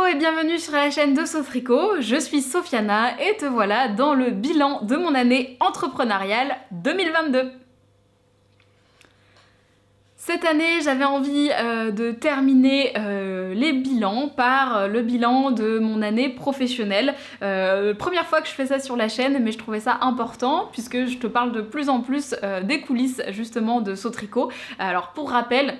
et bienvenue sur la chaîne de Sotricot, je suis Sofiana et te voilà dans le bilan de mon année entrepreneuriale 2022. Cette année, j'avais envie de terminer les bilans par le bilan de mon année professionnelle. Première fois que je fais ça sur la chaîne, mais je trouvais ça important puisque je te parle de plus en plus des coulisses justement de Sotricot. Alors pour rappel,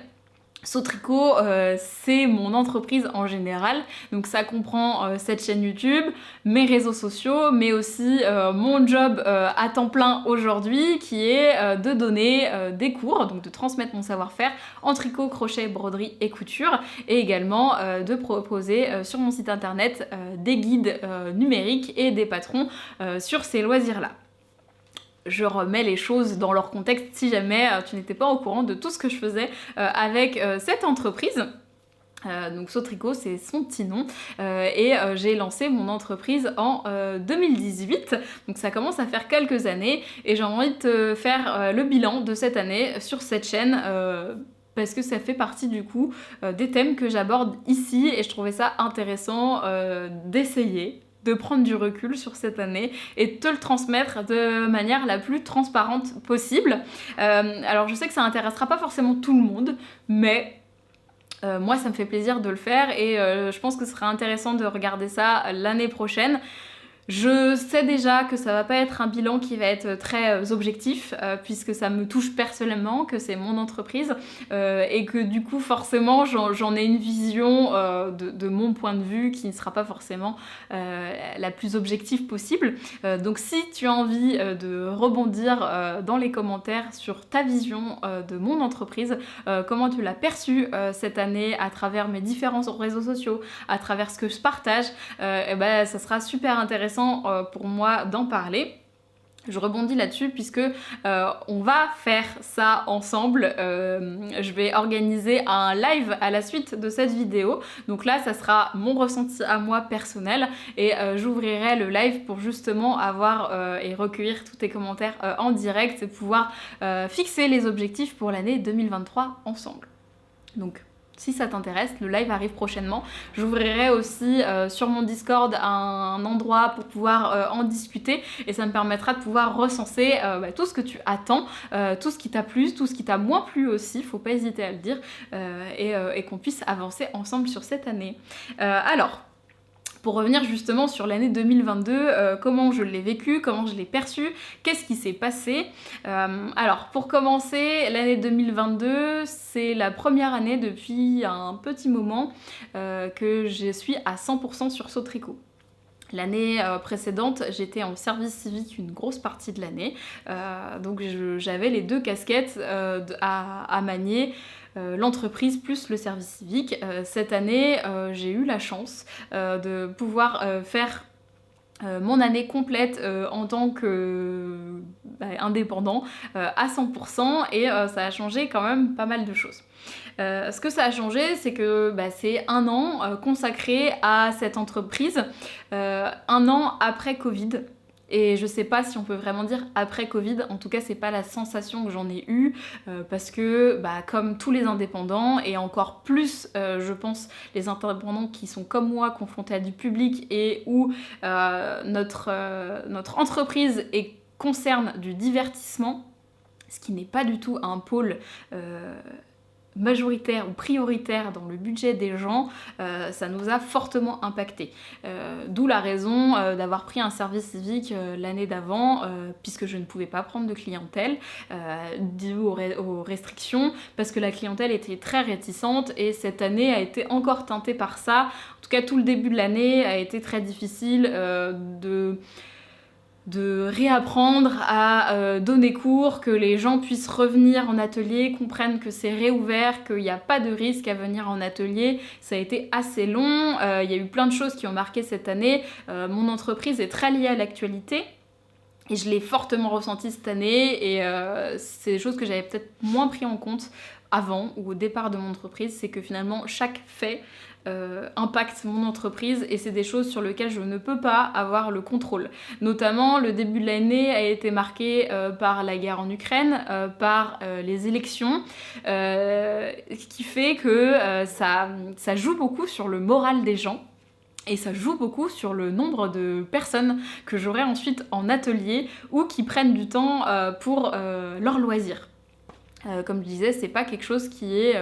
Sotricot, c'est mon entreprise en général, donc ça comprend cette chaîne YouTube, mes réseaux sociaux, mais aussi mon job à temps plein aujourd'hui qui est de donner des cours, donc de transmettre mon savoir-faire en tricot, crochet, broderie et couture, et également de proposer sur mon site internet des guides numériques et des patrons sur ces loisirs-là. Je remets les choses dans leur contexte si jamais tu n'étais pas au courant de tout ce que je faisais avec cette entreprise. Donc Sotricot, c'est son petit nom, et j'ai lancé mon entreprise en 2018, donc ça commence à faire quelques années, et j'ai envie de te faire le bilan de cette année sur cette chaîne, parce que ça fait partie du coup des thèmes que j'aborde ici, et je trouvais ça intéressant d'essayer de prendre du recul sur cette année et de te le transmettre de manière la plus transparente possible. Alors je sais que ça intéressera pas forcément tout le monde, mais moi ça me fait plaisir de le faire et je pense que ce serait intéressant de regarder ça l'année prochaine. Je sais déjà que ça va pas être un bilan qui va être très objectif puisque ça me touche personnellement, que c'est mon entreprise et que du coup forcément j'en ai une vision de mon point de vue qui ne sera pas forcément la plus objective possible. Donc si tu as envie de rebondir dans les commentaires sur ta vision de mon entreprise, comment tu l'as perçue cette année à travers mes différents réseaux sociaux, à travers ce que je partage, et ben ça sera super intéressant pour moi d'en parler. Je rebondis là-dessus puisque on va faire ça ensemble. Je vais organiser un live à la suite de cette vidéo. Donc là, ça sera mon ressenti à moi personnel et j'ouvrirai le live pour justement avoir et recueillir tous tes commentaires en direct et pouvoir fixer les objectifs pour l'année 2023 ensemble. Donc si ça t'intéresse, le live arrive prochainement. J'ouvrirai aussi sur mon Discord un endroit pour pouvoir en discuter et ça me permettra de pouvoir recenser tout ce que tu attends, tout ce qui t'a plu, tout ce qui t'a moins plu aussi, faut pas hésiter à le dire, et qu'on puisse avancer ensemble sur cette année. Alors, pour revenir justement sur l'année 2022, comment je l'ai vécu, comment je l'ai perçu, qu'est-ce qui s'est passé. Alors pour commencer, l'année 2022, c'est la première année depuis un petit moment que je suis à 100% sur Sotricot. L'année précédente, j'étais en service civique une grosse partie de l'année, donc j'avais les deux casquettes à manier. L'entreprise plus le service civique. Cette année, j'ai eu la chance de pouvoir faire mon année complète en tant que indépendant à 100% et ça a changé quand même pas mal de choses. Ce que ça a changé, c'est que c'est un an consacré à cette entreprise, un an après Covid. Et je sais pas si on peut vraiment dire après Covid, en tout cas c'est pas la sensation que j'en ai eue parce que comme tous les indépendants et encore plus je pense les indépendants qui sont comme moi confrontés à du public et où notre entreprise concerne du divertissement, ce qui n'est pas du tout un pôle majoritaire ou prioritaire dans le budget des gens, ça nous a fortement impacté. D'où la raison d'avoir pris un service civique l'année d'avant, puisque je ne pouvais pas prendre de clientèle dû aux restrictions, parce que la clientèle était très réticente et cette année a été encore teintée par ça. En tout cas, tout le début de l'année a été très difficile de réapprendre à donner cours, que les gens puissent revenir en atelier, comprennent que c'est réouvert, qu'il n'y a pas de risque à venir en atelier. Ça a été assez long, il y a eu plein de choses qui ont marqué cette année. Mon entreprise est très liée à l'actualité. Et je l'ai fortement ressenti cette année et c'est des choses que j'avais peut-être moins pris en compte avant ou au départ de mon entreprise, c'est que finalement chaque fait impacte mon entreprise et c'est des choses sur lesquelles je ne peux pas avoir le contrôle. Notamment, le début de l'année a été marqué par la guerre en Ukraine, par les élections, ce qui fait que ça joue beaucoup sur le moral des gens. Et ça joue beaucoup sur le nombre de personnes que j'aurai ensuite en atelier ou qui prennent du temps pour leurs loisirs. Comme je disais, c'est pas quelque chose qui est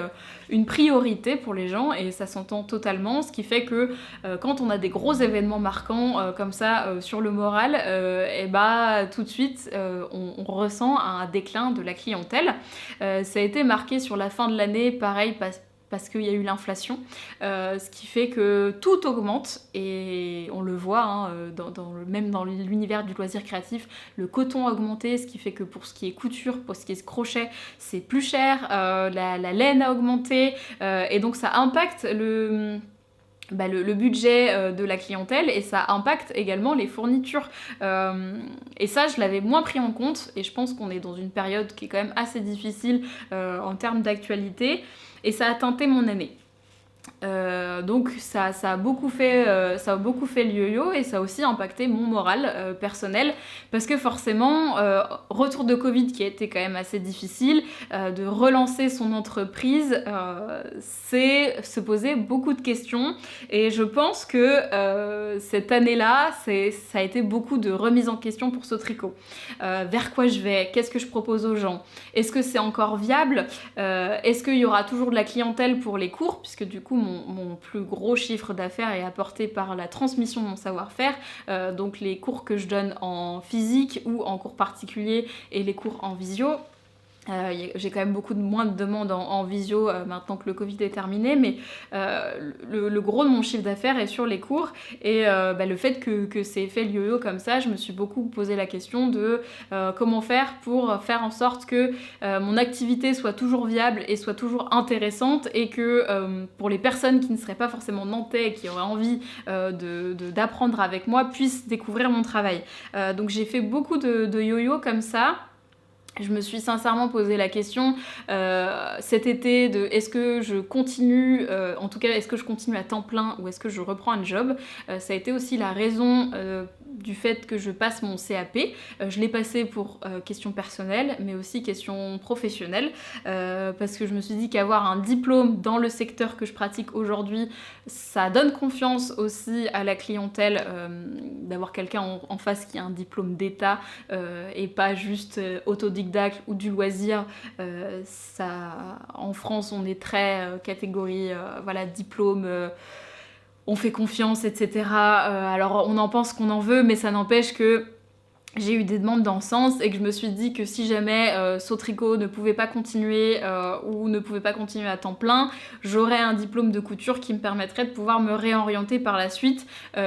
une priorité pour les gens et ça s'entend totalement, ce qui fait que quand on a des gros événements marquants comme ça sur le moral, et bah tout de suite on ressent un déclin de la clientèle. Ça a été marqué sur la fin de l'année, pareil, parce qu'il y a eu l'inflation, ce qui fait que tout augmente et on le voit hein, même dans l'univers du loisir créatif, le coton a augmenté, ce qui fait que pour ce qui est couture, pour ce qui est crochet, c'est plus cher, la laine a augmenté et donc ça impacte le budget de la clientèle et ça impacte également les fournitures. Et ça, je l'avais moins pris en compte et je pense qu'on est dans une période qui est quand même assez difficile en termes d'actualité et ça a teinté mon année. Donc ça a beaucoup fait le yo-yo et ça a aussi impacté mon moral personnel parce que forcément retour de Covid qui a été quand même assez difficile, de relancer son entreprise, c'est se poser beaucoup de questions et je pense que cette année-là ça a été beaucoup de remise en question pour ce tricot. Vers quoi je vais, qu'est-ce que je propose aux gens, est-ce que c'est encore viable, est-ce qu'il y aura toujours de la clientèle pour les cours puisque du coup mon plus gros chiffre d'affaires est apporté par la transmission de mon savoir-faire, donc les cours que je donne en physique ou en cours particulier et les cours en visio. J'ai quand même beaucoup moins de demandes en visio maintenant que le Covid est terminé, mais le gros de mon chiffre d'affaires est sur les cours et le fait que c'est fait le yo-yo comme ça, je me suis beaucoup posé la question de comment faire pour faire en sorte que mon activité soit toujours viable et soit toujours intéressante et que pour les personnes qui ne seraient pas forcément nantais et qui auraient envie d'apprendre avec moi puissent découvrir mon travail. Donc j'ai fait beaucoup de yo-yo comme ça. Je me suis sincèrement posé la question cet été de est-ce que je continue, en tout cas est-ce que je continue à temps plein ou est-ce que je reprends un job. Ça a été aussi la raison du fait que je passe mon CAP. Je l'ai passé pour questions personnelles mais aussi questions professionnelles parce que je me suis dit qu'avoir un diplôme dans le secteur que je pratique aujourd'hui, ça donne confiance aussi à la clientèle d'avoir quelqu'un en face qui a un diplôme d'état et pas juste autodidacte ou du loisir. En France on est très catégorie diplôme, on fait confiance, etc. Alors on en pense qu'on en veut, mais ça n'empêche que j'ai eu des demandes dans ce sens et que je me suis dit que si jamais Sautricot ne pouvait pas continuer ou ne pouvait pas continuer à temps plein, j'aurais un diplôme de couture qui me permettrait de pouvoir me réorienter par la suite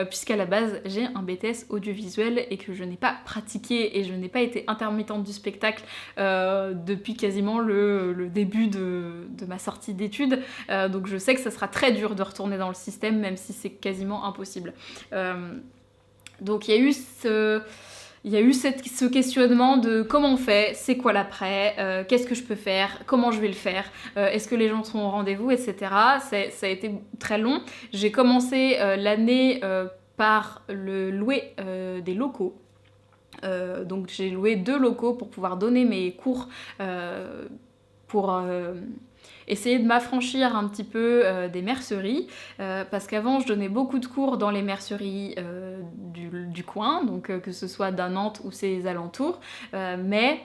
puisqu'à la base j'ai un BTS audiovisuel et que je n'ai pas pratiqué et je n'ai pas été intermittente du spectacle depuis quasiment le début de ma sortie d'études, donc je sais que ça sera très dur de retourner dans le système même si c'est quasiment impossible. Donc il y a eu ce questionnement de comment on fait, c'est quoi l'après, qu'est-ce que je peux faire, comment je vais le faire, est-ce que les gens seront au rendez-vous, etc. Ça a été très long. J'ai commencé l'année par le louer des locaux. Donc j'ai loué 2 locaux pour pouvoir donner mes cours pour essayer de m'affranchir un petit peu des merceries parce qu'avant je donnais beaucoup de cours dans les merceries du coin, donc que ce soit dans Nantes ou ses alentours, mais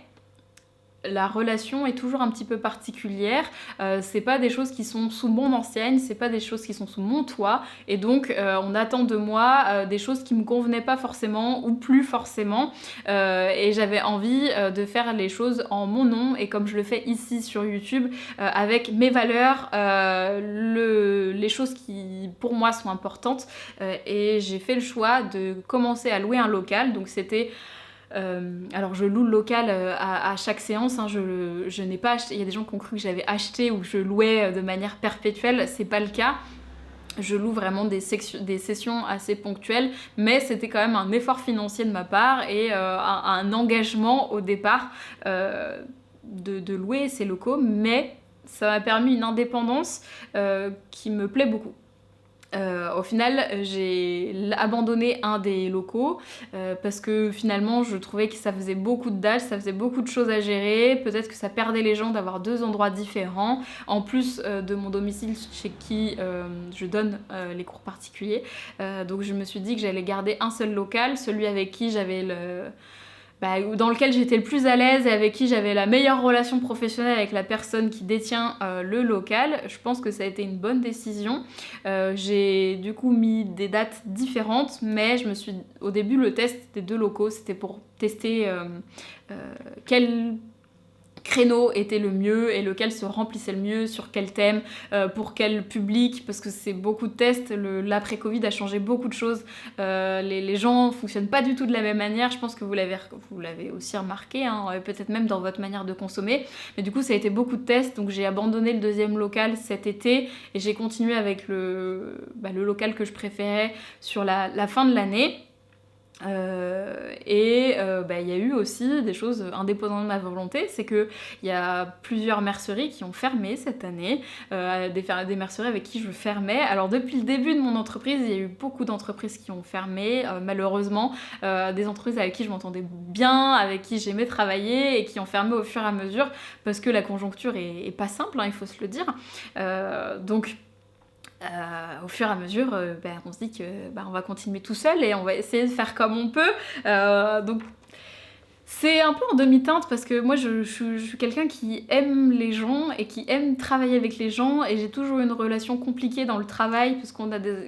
la relation est toujours un petit peu particulière, c'est pas des choses qui sont sous mon enseigne, c'est pas des choses qui sont sous mon toit, et donc on attend de moi des choses qui me convenaient pas forcément ou plus forcément, et j'avais envie de faire les choses en mon nom, et comme je le fais ici sur YouTube, avec mes valeurs, les choses qui pour moi sont importantes, et j'ai fait le choix de commencer à louer un local, donc c'était... alors je loue le local à chaque séance, hein, je n'ai pas acheté, il y a des gens qui ont cru que j'avais acheté ou que je louais de manière perpétuelle, c'est pas le cas. Je loue vraiment des sessions assez ponctuelles, mais c'était quand même un effort financier de ma part et un engagement au départ de louer ces locaux, mais ça m'a permis une indépendance qui me plaît beaucoup. Au final, j'ai abandonné un des locaux parce que finalement, je trouvais que ça faisait beaucoup de dates, ça faisait beaucoup de choses à gérer. Peut-être que ça perdait les gens d'avoir 2 endroits différents, en plus de mon domicile chez qui je donne les cours particuliers. Donc je me suis dit que j'allais garder un seul local, celui avec qui j'avais dans lequel j'étais le plus à l'aise et avec qui j'avais la meilleure relation professionnelle avec la personne qui détient le local. Je pense que ça a été une bonne décision. J'ai du coup mis des dates différentes, mais au début, le test des 2 locaux, c'était pour tester quel créneau était le mieux et lequel se remplissait le mieux, sur quel thème, pour quel public, parce que c'est beaucoup de tests. L'après-Covid a changé beaucoup de choses. Les gens fonctionnent pas du tout de la même manière. Je pense que vous l'avez aussi remarqué, hein, peut-être même dans votre manière de consommer. Mais du coup, ça a été beaucoup de tests, donc j'ai abandonné le 2e local cet été et j'ai continué avec le local que je préférais sur la fin de l'année. Il y a eu aussi des choses indépendantes de ma volonté, c'est qu'il y a plusieurs merceries qui ont fermé cette année, des merceries avec qui je fermais. Alors depuis le début de mon entreprise, il y a eu beaucoup d'entreprises qui ont fermé, malheureusement, des entreprises avec qui je m'entendais bien, avec qui j'aimais travailler et qui ont fermé au fur et à mesure parce que la conjoncture est pas simple, hein, il faut se le dire. Au fur et à mesure, on se dit que on va continuer tout seul et on va essayer de faire comme on peut. Donc c'est un peu en demi-teinte parce que moi je suis quelqu'un qui aime les gens et qui aime travailler avec les gens, et j'ai toujours une relation compliquée dans le travail parce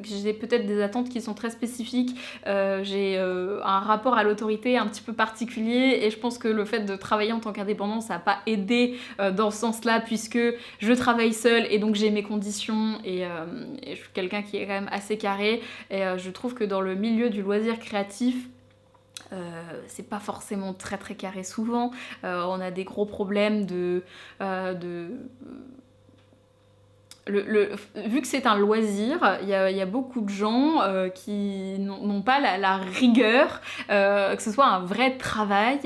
j'ai peut-être des attentes qui sont très spécifiques. J'ai un rapport à l'autorité un petit peu particulier, et je pense que le fait de travailler en tant qu'indépendant, ça n'a pas aidé dans ce sens-là, puisque je travaille seule et donc j'ai mes conditions, et je suis quelqu'un qui est quand même assez carré, et je trouve que dans le milieu du loisir créatif, c'est pas forcément très très carré souvent. On a des gros problèmes vu que c'est un loisir, il y a beaucoup de gens qui n'ont pas la rigueur, que ce soit un vrai travail,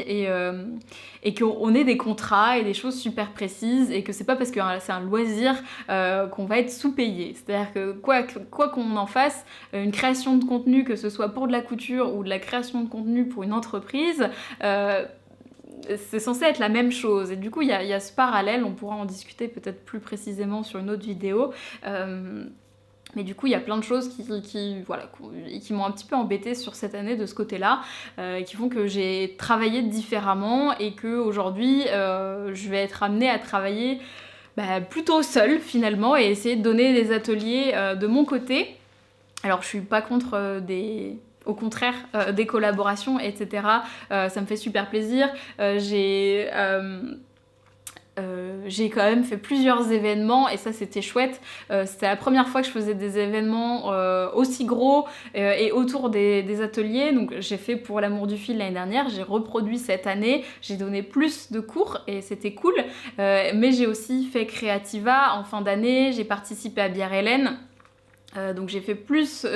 et qu'on ait des contrats et des choses super précises, et que c'est pas parce que c'est un loisir qu'on va être sous-payé. C'est-à-dire que quoi qu'on en fasse, une création de contenu, que ce soit pour de la couture ou de la création de contenu pour une entreprise, c'est censé être la même chose, et du coup il y a ce parallèle. On pourra en discuter peut-être plus précisément sur une autre vidéo, mais du coup il y a plein de choses qui m'ont un petit peu embêtée sur cette année de ce côté-là, qui font que j'ai travaillé différemment, et qu'aujourd'hui je vais être amenée à travailler plutôt seule finalement, et essayer de donner des ateliers de mon côté. Alors je suis pas contre au contraire, des collaborations, etc. Ça me fait super plaisir. J'ai quand même fait plusieurs événements, et ça c'était chouette. C'était la première fois que je faisais des événements aussi gros et autour des ateliers. Donc j'ai fait pour l'amour du fil l'année dernière, j'ai reproduit cette année, j'ai donné plus de cours et c'était cool. Mais j'ai aussi fait Creativa en fin d'année, j'ai participé à Bière Hélène. Donc j'ai fait plus,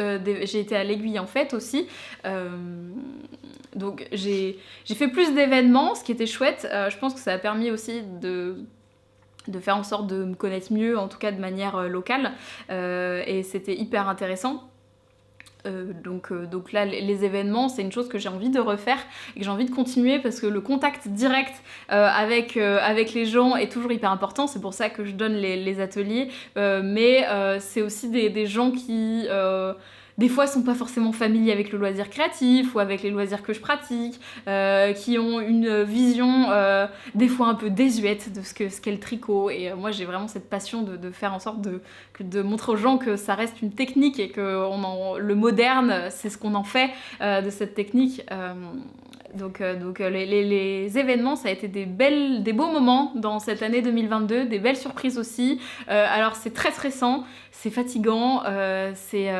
j'ai été à l'Aiguille en fait aussi, donc j'ai fait plus d'événements, ce qui était chouette. Je pense que ça a permis aussi de faire en sorte de me connaître mieux, en tout cas de manière locale, et c'était hyper intéressant. Donc là, les événements, c'est une chose que j'ai envie de refaire et que j'ai envie de continuer, parce que le contact direct avec les gens est toujours hyper important. C'est pour ça que je donne les ateliers, mais c'est aussi des gens qui des fois sont pas forcément familiers avec le loisir créatif ou avec les loisirs que je pratique, qui ont une vision des fois un peu désuète de ce qu'est le tricot, et moi j'ai vraiment cette passion de faire en sorte de montrer aux gens que ça reste une technique, et que le moderne, c'est ce qu'on en fait de cette technique. Donc les événements, ça a été des beaux moments dans cette année 2022, des belles surprises aussi. Alors c'est très stressant, c'est fatigant, c'est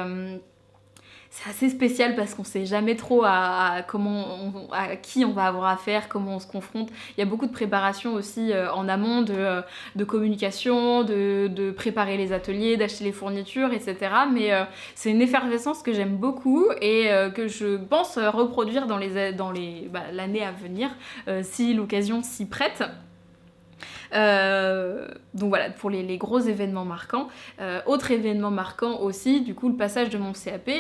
assez spécial parce qu'on sait jamais trop à qui on va avoir affaire, comment on se confronte. Il y a beaucoup de préparation aussi en amont, de communication, de préparer les ateliers, d'acheter les fournitures, etc. Mais c'est une effervescence que j'aime beaucoup, et que je pense reproduire dans l'année à venir, si l'occasion s'y prête. Donc voilà, pour les gros événements marquants. Autre événement marquant aussi, du coup, le passage de mon CAP,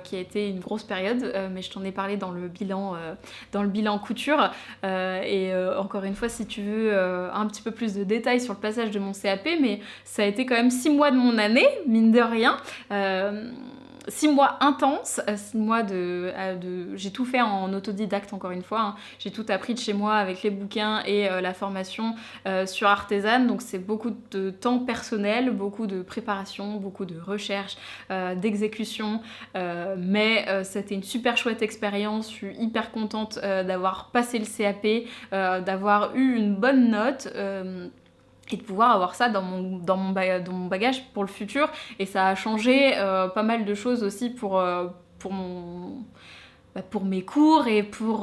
qui a été une grosse période, mais je t'en ai parlé dans le bilan couture. Encore une fois, si tu veux un petit peu plus de détails sur le passage de mon CAP, mais ça a été quand même 6 mois de mon année, mine de rien. 6 mois intenses, 6 mois j'ai tout fait en autodidacte encore une fois, j'ai tout appris de chez moi avec les bouquins et la formation sur Artezan, donc c'est beaucoup de temps personnel, beaucoup de préparation, beaucoup de recherche, d'exécution, mais c'était une super chouette expérience, je suis hyper contente d'avoir passé le CAP, d'avoir eu une bonne note, et de pouvoir avoir ça dans mon bagage pour le futur. Et ça a changé pas mal de choses aussi pour mes cours et pour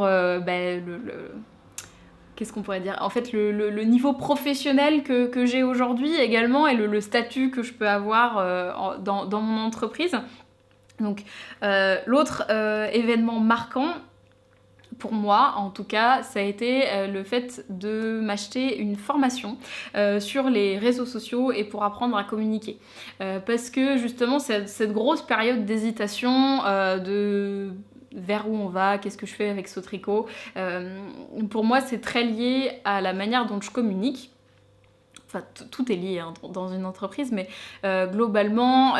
qu'est-ce qu'on pourrait dire ? En fait, le niveau professionnel que j'ai aujourd'hui également et le statut que je peux avoir dans mon entreprise. Donc, l'autre événement marquant, pour moi, en tout cas, ça a été le fait de m'acheter une formation sur les réseaux sociaux et pour apprendre à communiquer. Parce que justement, cette grosse période d'hésitation, de vers où on va, qu'est-ce que je fais avec ce tricot, pour moi, c'est très lié à la manière dont je communique. Enfin, tout est lié dans une entreprise, mais globalement,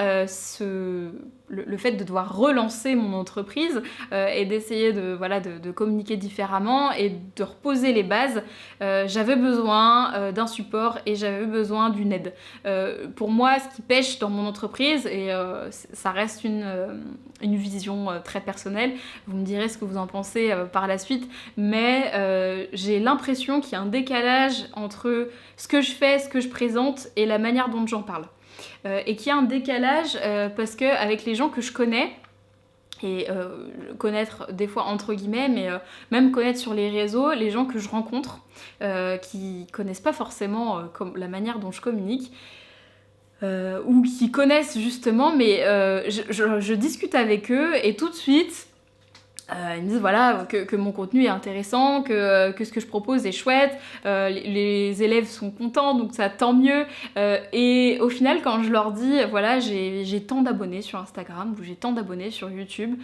le fait de devoir relancer mon entreprise et d'essayer de communiquer différemment et de reposer les bases, j'avais besoin d'un support et j'avais besoin d'une aide. Pour moi, ce qui pêche dans mon entreprise, et ça reste une vision très personnelle, vous me direz ce que vous en pensez par la suite, mais j'ai l'impression qu'il y a un décalage entre ce que je fais, ce que je présente et la manière dont j'en parle. Et qu'il y a un décalage parce qu'avec les gens que je connais, et connaître des fois entre guillemets, mais même connaître sur les réseaux, les gens que je rencontre qui connaissent pas forcément la manière dont je communique, ou qui connaissent justement, mais je discute avec eux et tout de suite ils me disent voilà que mon contenu est intéressant, que ce que je propose est chouette, les élèves sont contents, donc ça tant mieux. Et au final, quand je leur dis voilà, j'ai tant d'abonnés sur Instagram, ou j'ai tant d'abonnés sur YouTube,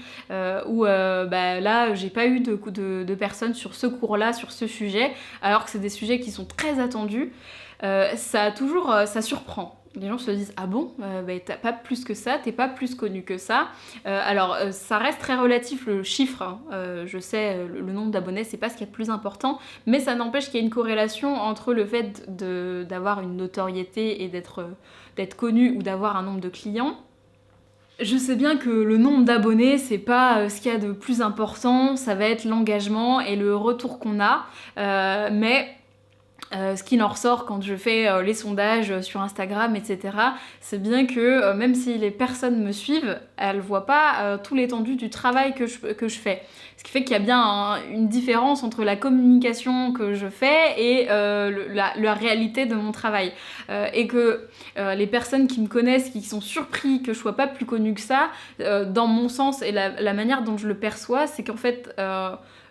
ou là j'ai pas eu de personnes sur ce cours-là, sur ce sujet, alors que c'est des sujets qui sont très attendus, ça surprend. Les gens se disent ah bon, t'as pas plus que ça, t'es pas plus connu que ça. Alors ça reste très relatif le chiffre, je sais le nombre d'abonnés c'est pas ce qui est le plus important, mais ça n'empêche qu'il y a une corrélation entre le fait d'avoir une notoriété et d'être connu ou d'avoir un nombre de clients. Je sais bien que le nombre d'abonnés, c'est pas ce qu'il y a de plus important, ça va être l'engagement et le retour qu'on a, mais ce qui en ressort quand je fais les sondages sur Instagram, etc., c'est bien que même si les personnes me suivent, elles voient pas tout l'étendue du travail que je fais. Ce qui fait qu'il y a bien une différence entre la communication que je fais et la réalité de mon travail. Et que les personnes qui me connaissent, qui sont surpris que je sois pas plus connue que ça, dans mon sens et la manière dont je le perçois, c'est qu'en fait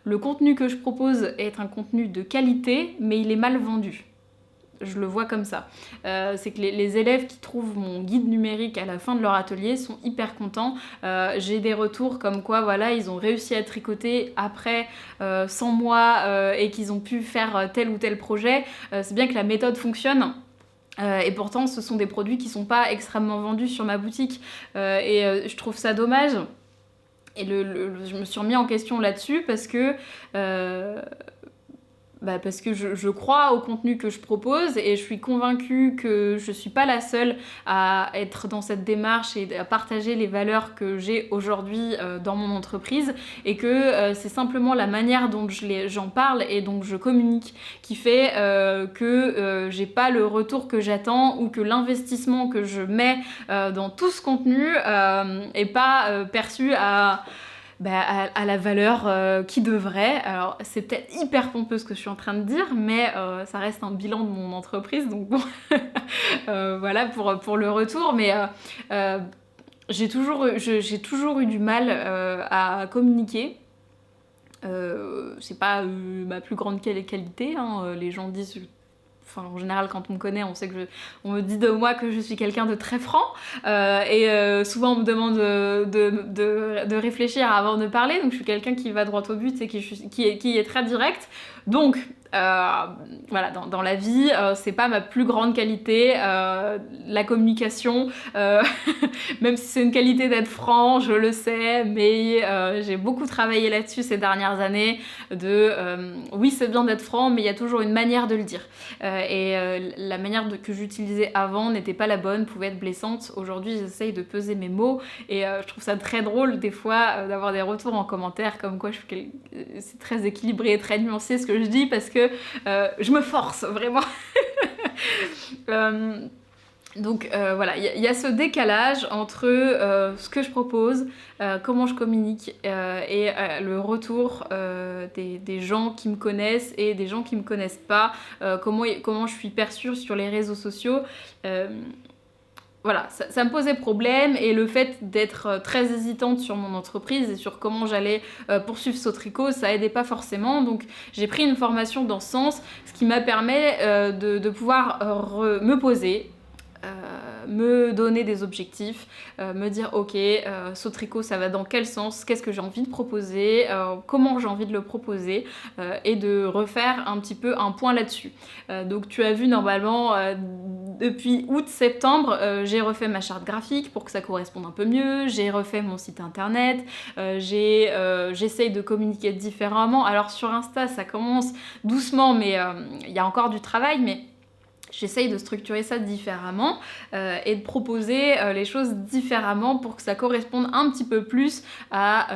le contenu que je propose est un contenu de qualité, mais il est mal vendu. Je le vois comme ça. C'est que les élèves qui trouvent mon guide numérique à la fin de leur atelier sont hyper contents. J'ai des retours comme quoi, voilà, ils ont réussi à tricoter après 100 mois et qu'ils ont pu faire tel ou tel projet. C'est bien que la méthode fonctionne. Et pourtant, ce sont des produits qui ne sont pas extrêmement vendus sur ma boutique. Je trouve ça dommage. Et je me suis remis en question là-dessus parce que je crois au contenu que je propose et je suis convaincue que je suis pas la seule à être dans cette démarche et à partager les valeurs que j'ai aujourd'hui dans mon entreprise, et que c'est simplement la manière dont j'en parle et dont je communique qui fait que j'ai pas le retour que j'attends, ou que l'investissement que je mets dans tout ce contenu est pas perçu à la valeur qui devrait. Alors c'est peut-être hyper pompeux ce que je suis en train de dire, mais ça reste un bilan de mon entreprise, donc bon, voilà pour le retour, mais j'ai toujours eu du mal à communiquer. C'est pas ma plus grande qualité, les gens disent enfin en général quand on me connaît, on me dit de moi que je suis quelqu'un de très franc, souvent on me demande de réfléchir avant de parler, donc je suis quelqu'un qui va droit au but et qui est très direct. Donc voilà, dans la vie, c'est pas ma plus grande qualité, la communication, même si c'est une qualité d'être franc, je le sais, mais j'ai beaucoup travaillé là-dessus ces dernières années, oui c'est bien d'être franc, mais il y a toujours une manière de le dire. La manière que j'utilisais avant n'était pas la bonne, pouvait être blessante. Aujourd'hui j'essaye de peser mes mots, et je trouve ça très drôle des fois d'avoir des retours en commentaire comme quoi c'est très équilibré, très nuancé ce que je dis, parce que je me force vraiment. Donc voilà, il y a ce décalage entre ce que je propose, comment je communique, et le retour des gens qui me connaissent et des gens qui me connaissent pas, comment je suis perçue sur les réseaux sociaux. Voilà, ça me posait problème, et le fait d'être très hésitante sur mon entreprise et sur comment j'allais poursuivre Sautricot, ça aidait pas forcément. Donc j'ai pris une formation dans ce sens, ce qui m'a permis de pouvoir me poser, me donner des objectifs, me dire ok, Sautricot ça va dans quel sens, qu'est-ce que j'ai envie de proposer, comment j'ai envie de le proposer, et de refaire un petit peu un point là-dessus. Donc tu as vu normalement depuis août-septembre, j'ai refait ma charte graphique pour que ça corresponde un peu mieux, j'ai refait mon site internet, j'essaye de communiquer différemment. Alors sur Insta ça commence doucement, mais il y a encore du travail, mais j'essaye de structurer ça différemment, et de proposer les choses différemment pour que ça corresponde un petit peu plus à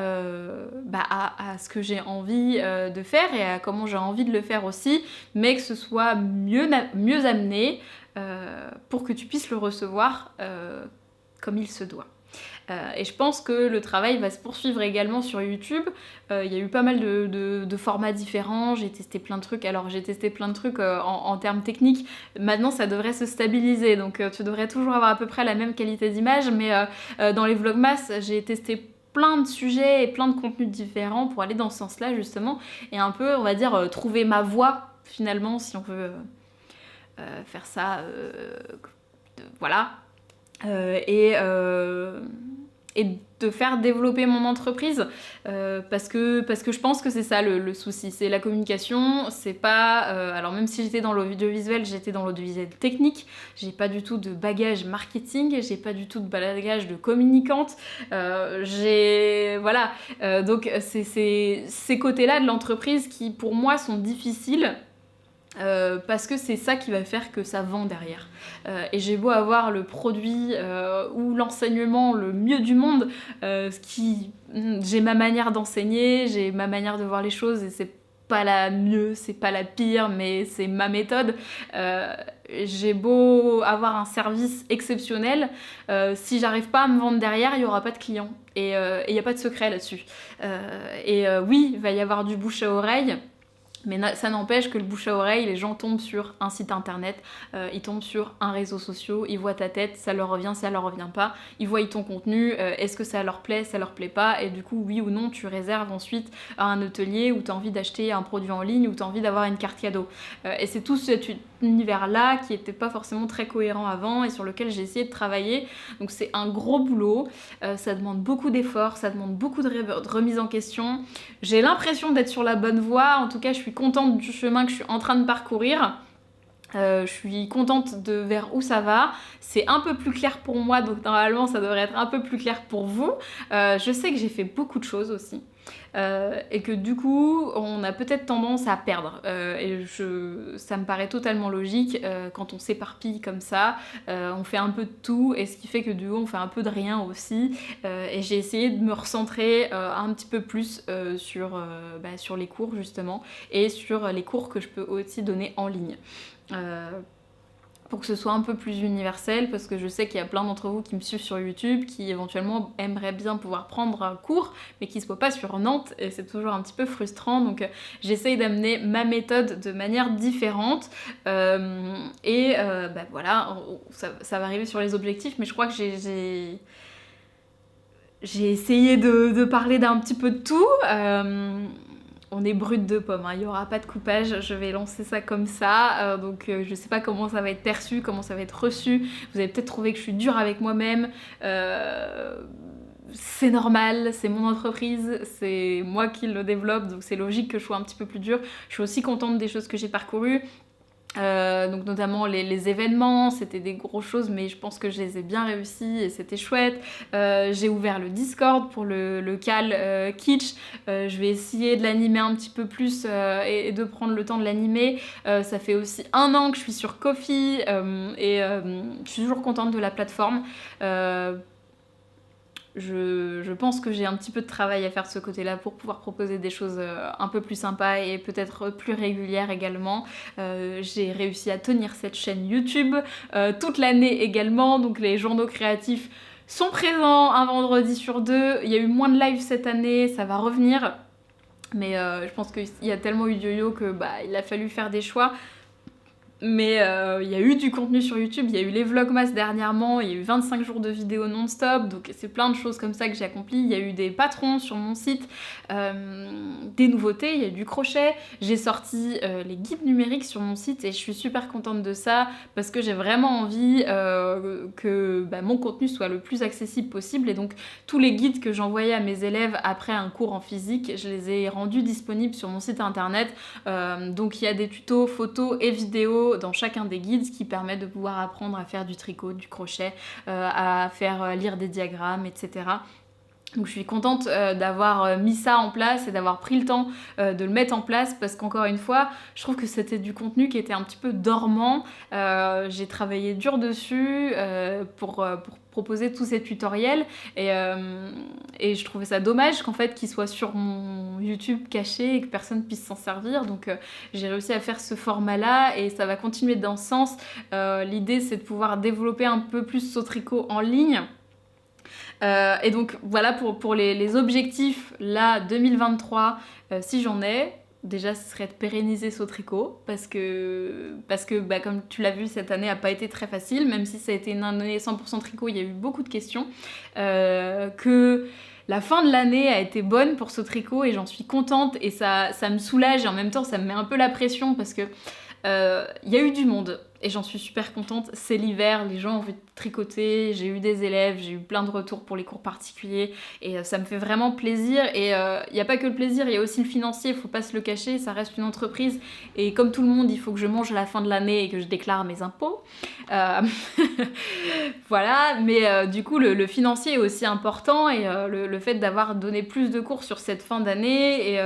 ce que j'ai envie de faire, et à comment j'ai envie de le faire aussi, mais que ce soit mieux amené pour que tu puisses le recevoir comme il se doit. Et je pense que le travail va se poursuivre également sur YouTube. Il y a eu pas mal de formats différents, j'ai testé plein de trucs. Alors j'ai testé plein de trucs en termes techniques. Maintenant ça devrait se stabiliser, donc tu devrais toujours avoir à peu près la même qualité d'image, mais dans les vlogmas j'ai testé plein de sujets et plein de contenus différents pour aller dans ce sens-là justement, et un peu on va dire trouver ma voie finalement, si on veut faire ça, voilà. Et de faire développer mon entreprise, parce que je pense que c'est ça le souci, c'est la communication. C'est pas alors même si j'étais dans l'audiovisuel, j'étais dans l'audiovisuel technique, j'ai pas du tout de bagage marketing, j'ai pas du tout de bagage de communicante, voilà, donc c'est ces côtés-là de l'entreprise qui pour moi sont difficiles. Parce que c'est ça qui va faire que ça vend derrière. Et j'ai beau avoir le produit ou l'enseignement le mieux du monde, j'ai ma manière d'enseigner, j'ai ma manière de voir les choses, et c'est pas la mieux, c'est pas la pire, mais c'est ma méthode. J'ai beau avoir un service exceptionnel, si j'arrive pas à me vendre derrière, il y aura pas de clients. Et il n'y a pas de secret là-dessus. Oui, il va y avoir du bouche à oreille. Mais ça n'empêche que le bouche à oreille, les gens tombent sur un site internet, ils tombent sur un réseau social, ils voient ta tête, ça leur revient, ça leur revient pas, ils voient ton contenu, est-ce que ça leur plaît, ça leur plaît pas, et du coup oui ou non tu réserves ensuite à un atelier où tu as envie d'acheter un produit en ligne, où tu as envie d'avoir une carte cadeau. Et c'est tout cet univers-là qui était pas forcément très cohérent avant et sur lequel j'ai essayé de travailler. Donc c'est un gros boulot, ça demande beaucoup d'efforts, ça demande beaucoup de remise en question. J'ai l'impression d'être sur la bonne voie, en tout cas je suis contente du chemin que je suis en train de parcourir. Je suis contente de vers où ça va. C'est un peu plus clair pour moi, donc normalement ça devrait être un peu plus clair pour vous. Je sais que j'ai fait beaucoup de choses aussi. Et que du coup on a peut-être tendance à perdre, ça me paraît totalement logique. Quand on s'éparpille comme ça, on fait un peu de tout, et ce qui fait que du coup on fait un peu de rien aussi, et j'ai essayé de me recentrer un petit peu plus sur les cours justement, et sur les cours que je peux aussi donner en ligne. Pour que ce soit un peu plus universel, parce que je sais qu'il y a plein d'entre vous qui me suivent sur YouTube, qui éventuellement aimeraient bien pouvoir prendre un cours, mais qui ne soient pas sur Nantes, et c'est toujours un petit peu frustrant. Donc j'essaye d'amener ma méthode de manière différente, voilà, ça va arriver sur les objectifs, mais je crois que j'ai essayé de parler d'un petit peu de tout. on est brut de pomme, hein. Il n'y aura pas de coupage, je vais lancer ça comme ça, donc je sais pas comment ça va être perçu, comment ça va être reçu, vous allez peut-être trouver que je suis dure avec moi-même, c'est normal, c'est mon entreprise, c'est moi qui le développe, donc c'est logique que je sois un petit peu plus dure. Je suis aussi contente des choses que j'ai parcourues. Donc notamment les événements, c'était des grosses choses, mais je pense que je les ai bien réussis et c'était chouette. J'ai ouvert le Discord pour le call kitsch. Je vais essayer de l'animer un petit peu plus et de prendre le temps de l'animer. Ça fait aussi 1 an que je suis sur Ko-fi et je suis toujours contente de la plateforme. Je pense que j'ai un petit peu de travail à faire de ce côté-là pour pouvoir proposer des choses un peu plus sympas et peut-être plus régulières également. J'ai réussi à tenir cette chaîne YouTube toute l'année également, donc les journaux créatifs sont présents un vendredi sur 2. Il y a eu moins de live cette année, ça va revenir. Mais je pense qu'il y a tellement eu de yo-yo que il a fallu faire des choix. Mais il y a eu du contenu sur YouTube, il y a eu les Vlogmas dernièrement, il y a eu 25 jours de vidéos non-stop, donc c'est plein de choses comme ça que j'ai accompli. Il y a eu des patrons sur mon site, des nouveautés, il y a eu du crochet. J'ai sorti les guides numériques sur mon site et je suis super contente de ça parce que j'ai vraiment envie que mon contenu soit le plus accessible possible. Et donc tous les guides que j'envoyais à mes élèves après un cours en physique, je les ai rendus disponibles sur mon site internet. Donc il y a des tutos, photos et vidéos dans chacun des guides, ce qui permet de pouvoir apprendre à faire du tricot, du crochet, à faire lire des diagrammes, etc. Donc je suis contente d'avoir mis ça en place et d'avoir pris le temps de le mettre en place parce qu'encore une fois, je trouve que c'était du contenu qui était un petit peu dormant. J'ai travaillé dur dessus pour proposer tous ces tutoriels et je trouvais ça dommage qu'en fait qu'ils soient sur mon YouTube caché et que personne puisse s'en servir. Donc j'ai réussi à faire ce format-là et ça va continuer dans ce sens. L'idée c'est de pouvoir développer un peu plus Sautricot en ligne. Et donc voilà pour les objectifs là 2023, si j'en ai. Déjà, ce serait de pérenniser Sautricot parce que comme tu l'as vu, cette année n'a pas été très facile, même si ça a été une année 100% tricot, il y a eu beaucoup de questions. Que la fin de l'année a été bonne pour Sautricot et j'en suis contente et ça me soulage et en même temps ça me met un peu la pression parce que il y a eu du monde et j'en suis super contente. C'est l'hiver, les gens ont envie de tricoter, j'ai eu des élèves, j'ai eu plein de retours pour les cours particuliers et ça me fait vraiment plaisir. Et il n'y a pas que le plaisir, il y a aussi le financier, il faut pas se le cacher, ça reste une entreprise et comme tout le monde, il faut que je mange à la fin de l'année et que je déclare mes impôts. Voilà, mais du coup le financier est aussi important et le fait d'avoir donné plus de cours sur cette fin d'année et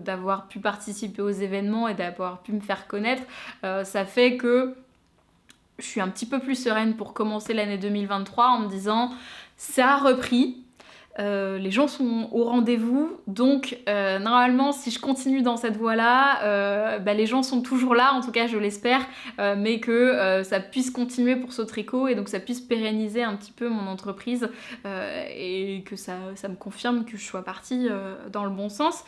d'avoir pu participer aux événements et d'avoir pu me faire connaître, ça fait que je suis un petit peu plus sereine pour commencer l'année 2023 en me disant ça a repris, les gens sont au rendez-vous, donc normalement si je continue dans cette voie-là, les gens sont toujours là, en tout cas je l'espère, mais que ça puisse continuer pour Sautricot et donc ça puisse pérenniser un petit peu mon entreprise et que ça me confirme que je sois partie dans le bon sens.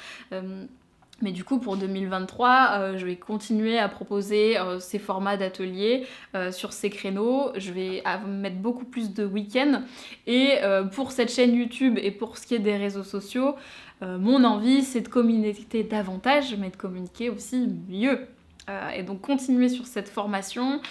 Mais du coup pour 2023, je vais continuer à proposer ces formats d'ateliers sur ces créneaux. Je vais mettre beaucoup plus de week-ends. Et pour cette chaîne YouTube et pour ce qui est des réseaux sociaux, mon envie c'est de communiquer davantage, mais de communiquer aussi mieux. Et donc continuer sur cette formation,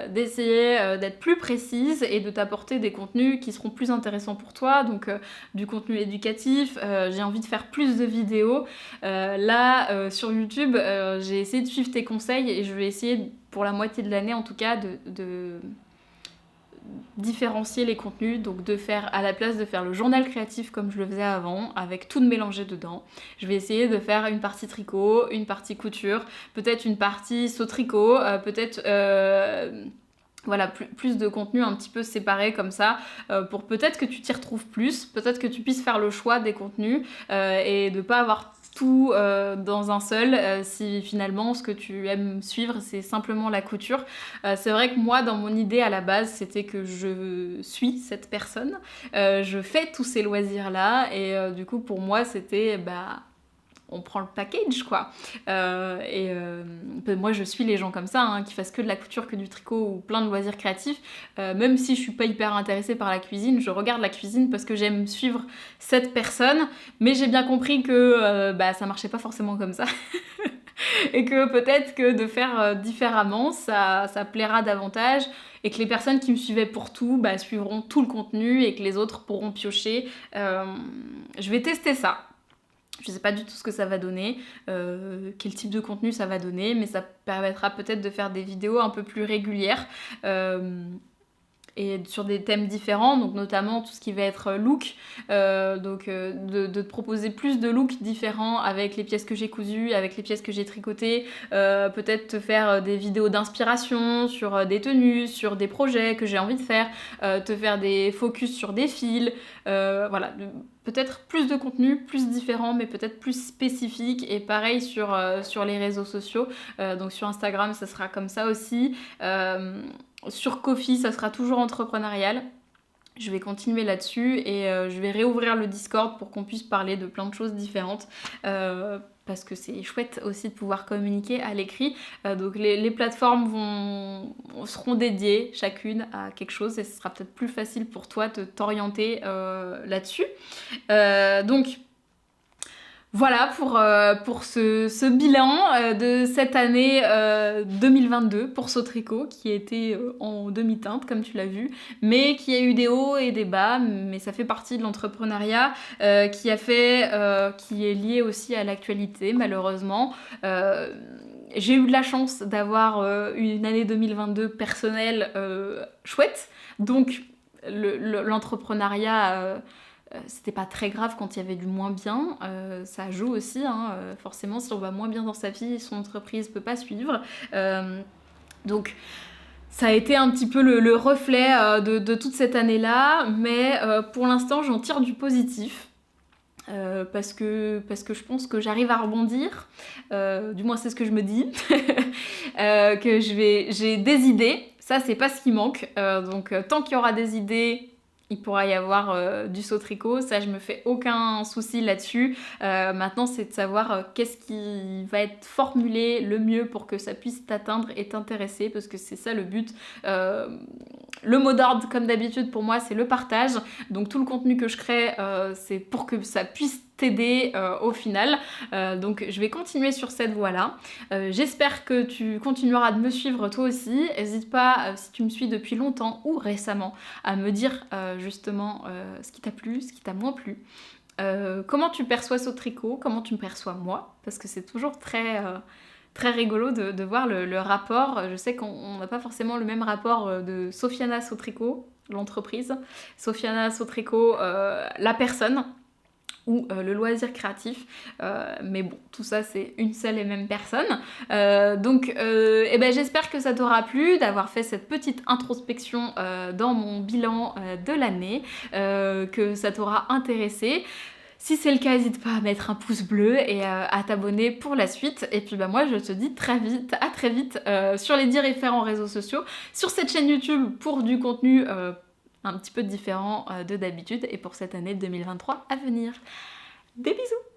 d'essayer d'être plus précise et de t'apporter des contenus qui seront plus intéressants pour toi, donc du contenu éducatif. J'ai envie de faire plus de vidéos. Là, sur YouTube, j'ai essayé de suivre tes conseils et je vais essayer, pour la moitié de l'année en tout cas, de différencier les contenus, donc de faire, à la place de faire le journal créatif comme je le faisais avant, avec tout de mélangé dedans, je vais essayer de faire une partie tricot, une partie couture, peut-être une partie Sautricot, peut-être voilà, plus de contenu un petit peu séparé comme ça, pour peut-être que tu t'y retrouves plus, peut-être que tu puisses faire le choix des contenus et de pas avoir tout dans un seul, si finalement ce que tu aimes suivre c'est simplement la couture. C'est vrai que moi dans mon idée à la base c'était que je suis cette personne, je fais tous ces loisirs là et du coup pour moi c'était on prend le package quoi. Moi je suis les gens comme ça, hein, qui fassent que de la couture, que du tricot ou plein de loisirs créatifs. Même si je suis pas hyper intéressée par la cuisine, je regarde la cuisine parce que j'aime suivre cette personne, mais j'ai bien compris que ça marchait pas forcément comme ça. Et que peut-être que de faire différemment, ça plaira davantage, et que les personnes qui me suivaient pour tout suivront tout le contenu et que les autres pourront piocher. Je vais tester ça. Je sais pas du tout ce que ça va donner, quel type de contenu ça va donner, mais ça permettra peut-être de faire des vidéos un peu plus régulières. Et sur des thèmes différents, donc notamment tout ce qui va être look, de te proposer plus de looks différents avec les pièces que j'ai cousues, avec les pièces que j'ai tricotées, peut-être te faire des vidéos d'inspiration sur des tenues, sur des projets que j'ai envie de faire, te faire des focus sur des fils, voilà, peut-être plus de contenu, plus différent, mais peut-être plus spécifique, et pareil sur les réseaux sociaux, donc sur Instagram ça sera comme ça aussi. Sur Ko-fi, ça sera toujours entrepreneurial. Je vais continuer là-dessus et je vais réouvrir le Discord pour qu'on puisse parler de plein de choses différentes. Parce que c'est chouette aussi de pouvoir communiquer à l'écrit. Donc les plateformes seront dédiées chacune à quelque chose, et ce sera peut-être plus facile pour toi de t'orienter là-dessus. Donc voilà pour ce bilan de cette année 2022 pour Sautricot, qui était en demi-teinte comme tu l'as vu, mais qui a eu des hauts et des bas, mais ça fait partie de l'entrepreneuriat, qui est lié aussi à l'actualité malheureusement. J'ai eu de la chance d'avoir une année 2022 personnelle chouette, donc l'entrepreneuriat... c'était pas très grave quand il y avait du moins bien, ça joue aussi, hein, forcément si on va moins bien dans sa vie, son entreprise peut pas suivre. Donc ça a été un petit peu le reflet de toute cette année-là, mais pour l'instant j'en tire du positif. Parce que je pense que j'arrive à rebondir, du moins c'est ce que je me dis, que j'ai des idées, ça c'est pas ce qui manque, donc tant qu'il y aura des idées, il pourra y avoir du Sautricot, ça je me fais aucun souci là-dessus. Maintenant c'est de savoir qu'est-ce qui va être formulé le mieux pour que ça puisse t'atteindre et t'intéresser, parce que c'est ça le but. Le mot d'ordre comme d'habitude pour moi c'est le partage, donc tout le contenu que je crée c'est pour que ça puisse t'aider au final. Donc je vais continuer sur cette voie-là. J'espère que tu continueras de me suivre toi aussi. N'hésite pas, si tu me suis depuis longtemps ou récemment, à me dire justement ce qui t'a plu, ce qui t'a moins plu. Comment tu perçois Sautricot, comment tu me perçois moi, parce que c'est toujours très rigolo de voir le rapport. Je sais qu'on n'a pas forcément le même rapport de Sophiana Sautricot, l'entreprise, Sophiana Sautricot, la personne, ou le loisir créatif, mais bon, tout ça c'est une seule et même personne. Donc j'espère que ça t'aura plu, d'avoir fait cette petite introspection dans mon bilan de l'année, que ça t'aura intéressé. Si c'est le cas, n'hésite pas à mettre un pouce bleu et à t'abonner pour la suite. Et puis moi je te dis à très vite sur les 10 référents réseaux sociaux, sur cette chaîne YouTube pour du contenu un petit peu différent de d'habitude, et pour cette année 2023 à venir. Des bisous!